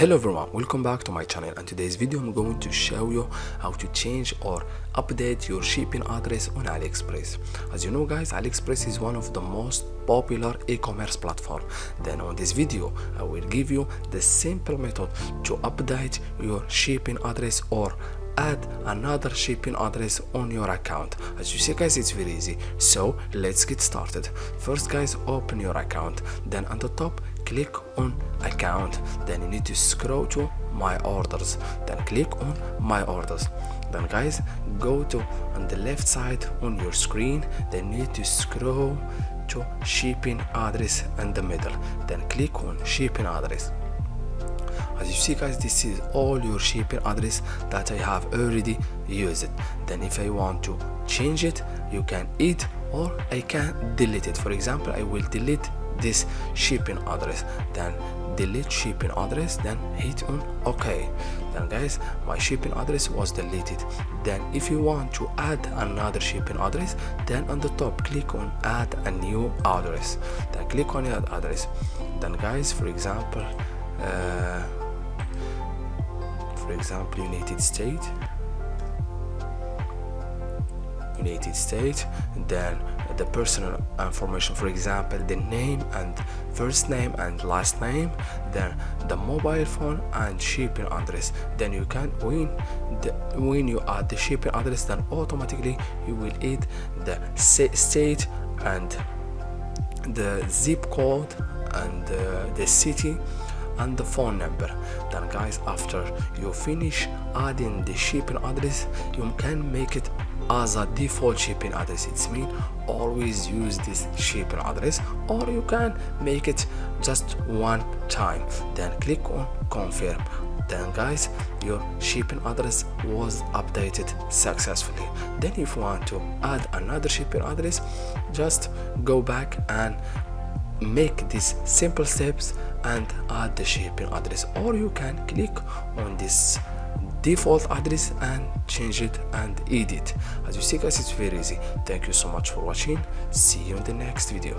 Hello everyone, welcome back to my channel. And today's video I'm going to show you how to change or update your shipping address on AliExpress. As you know guys, AliExpress is one of the most popular e-commerce platform. Then on this video I will give you the simple method to update your shipping address or add another shipping address on your account. As you see guys, it's very easy, so let's get started. First guys, open your account, then on the top click on account, then you need to scroll to my orders, then click on my orders. Then guys, go to on the left side on your screen, then you need to scroll to shipping address in the middle, then click on shipping address. As you see guys, this is all your shipping address that I have already used. Then if I want to change it, you can add or I can delete it. For example, I will delete this shipping address, then delete shipping address, then hit on OK. Then guys, my shipping address was deleted. Then if you want to add another shipping address, then on the top click on add a new address, then click on add address. Then guys, for example United States, then the personal information, for example the name and first name and last name, then the mobile phone and shipping address. Then you can when you add the shipping address, then automatically you will add the state and the zip code and the city and the phone number. Then guys, after you finish adding the shipping address, you can make it as a default shipping address. It's mean always use this shipping address, or you can make it just one time, then click on confirm. Then guys, your shipping address was updated successfully. Then if you want to add another shipping address, just go back and make these simple steps and add the shipping address, or you can click on this default address and change it and edit. As you see guys, it's very easy. Thank you so much for watching. See you in the next video.